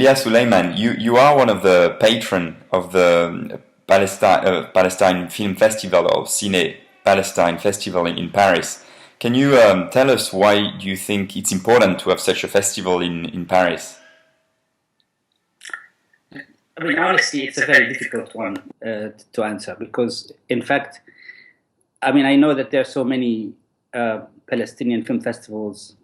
Elia Suleiman, you are one of the patron of the Palestine Film Festival or Ciné-Palestine Festival in Paris. Can you tell us why you think it's important to have such a festival in Paris? I mean, honestly, it's a very difficult one to answer because, in fact, I mean, I know that there are so many Palestinian film festivals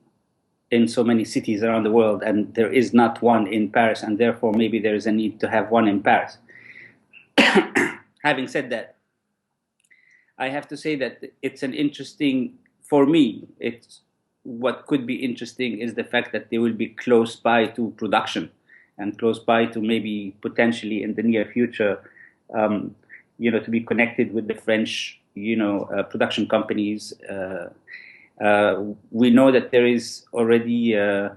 in so many cities around the world, and there is not one in Paris, and therefore maybe there is a need to have one in Paris. Having said that, I have to say that it's an interesting, for me, it's what could be interesting is the fact that they will be close by to production and close by to maybe potentially in the near future, to be connected with the French, production companies. We know that there is already a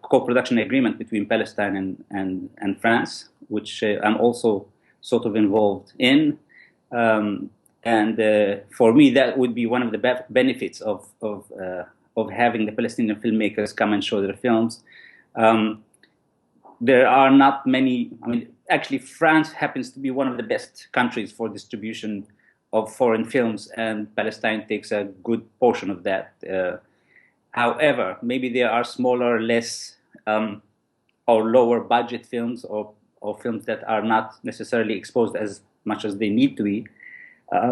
co-production agreement between Palestine and France, which I'm also sort of involved in. For me, that would be one of the benefits of having the Palestinian filmmakers come and show their films. There are not many. I mean, actually, France happens to be one of the best countries for distribution of foreign films, and Palestine takes a good portion of that. However, maybe there are smaller, less or lower budget films or films that are not necessarily exposed as much as they need to be.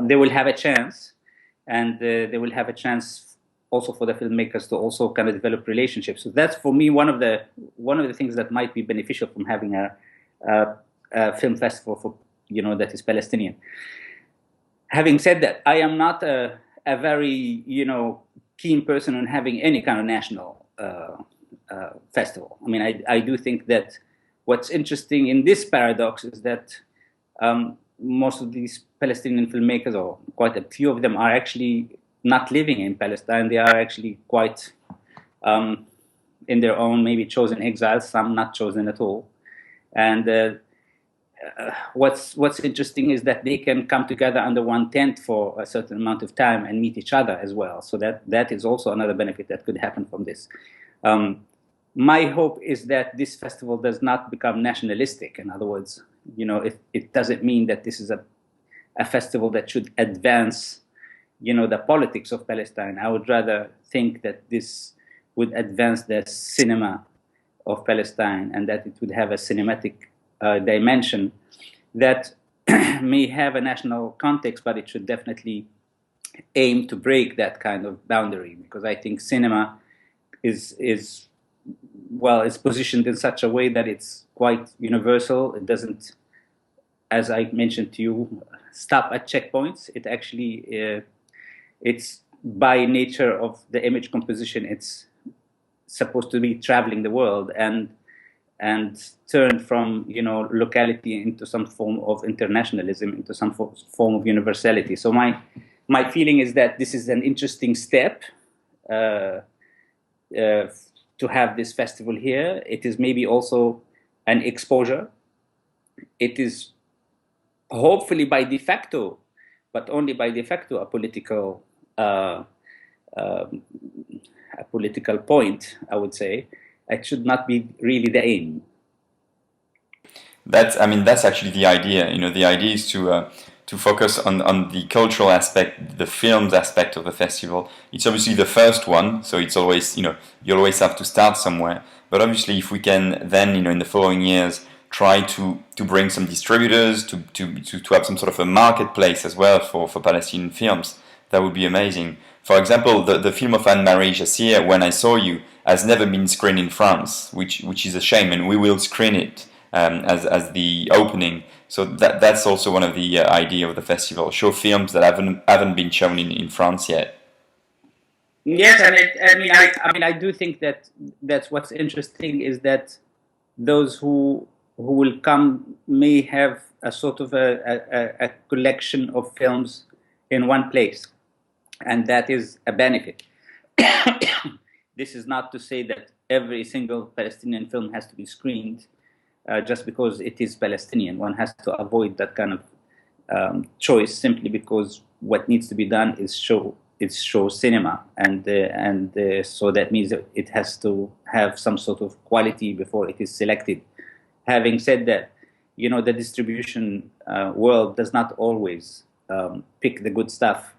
They will have a chance, and they will have a chance also for the filmmakers to also kind of develop relationships. So that's for me one of the things that might be beneficial from having a film festival for that is Palestinian. Having said that, I am not a very keen person on having any kind of national festival. I mean, I do think that what's interesting in this paradox is that most of these Palestinian filmmakers, or quite a few of them, are actually not living in Palestine. They are actually quite in their own, maybe chosen exiles, some not chosen at all. And what's interesting is that they can come together under one tent for a certain amount of time and meet each other as well. So that is also another benefit that could happen from this. My hope is that this festival does not become nationalistic. In other words, it doesn't mean that this is a festival that should advance, the politics of Palestine. I would rather think that this would advance the cinema of Palestine, and that it would have a cinematic dimension that may have a national context, but it should definitely aim to break that kind of boundary, because I think cinema is positioned in such a way that it's quite universal. It doesn't, as I mentioned to you, stop at checkpoints. It actually, it's by nature of the image composition, it's supposed to be traveling the world and turn from locality into some form of internationalism, into some form of universality. So my feeling is that this is an interesting step to have this festival here. It is maybe also an exposure. It is hopefully by de facto, but only by de facto, a political point, I would say. It should not be really the aim. That's actually the idea. The idea is to focus on the cultural aspect, the films aspect of the festival. It's obviously the first one, so it's always, you always have to start somewhere. But obviously, if we can then, in the following years, try to bring some distributors, to have some sort of a marketplace as well for Palestinian films, that would be amazing. For example, the film of Anne-Marie Jassier, When I Saw You, has never been screened in France, which is a shame, and we will screen it as the opening. So that's also one of the idea of the festival: show films that haven't been shown in France yet. Yes, I do think that's what's interesting is that those who will come may have a sort of a collection of films in one place, and that is a benefit. This is not to say that every single Palestinian film has to be screened just because it is Palestinian. One has to avoid that kind of choice simply because what needs to be done is show cinema, and so that means that it has to have some sort of quality before it is selected having said that, the distribution world does not always pick the good stuff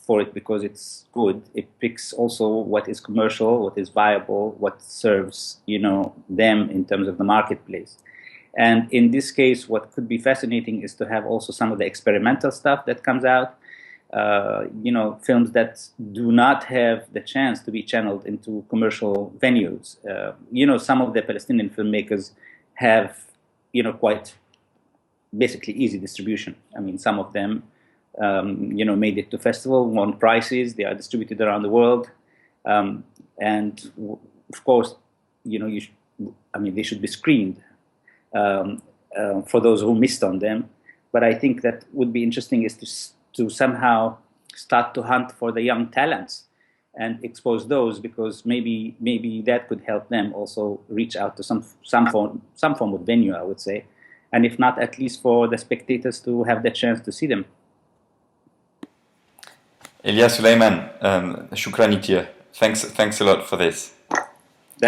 for it because it's good. It picks also what is commercial, what is viable, what serves them in terms of the marketplace. And in this case, what could be fascinating is to have also some of the experimental stuff that comes out. Films that do not have the chance to be channeled into commercial venues. Some of the Palestinian filmmakers have quite basically easy distribution. I mean, some of them made it to festival, won prizes, they are distributed around the world, and of course, they should be screened for those who missed on them. But I think that would be interesting is to somehow start to hunt for the young talents and expose those, because maybe that could help them also reach out to some form of venue, I would say, and if not, at least for the spectators to have the chance to see them. Elia Suleiman, shukran كتير. Thanks a lot for this.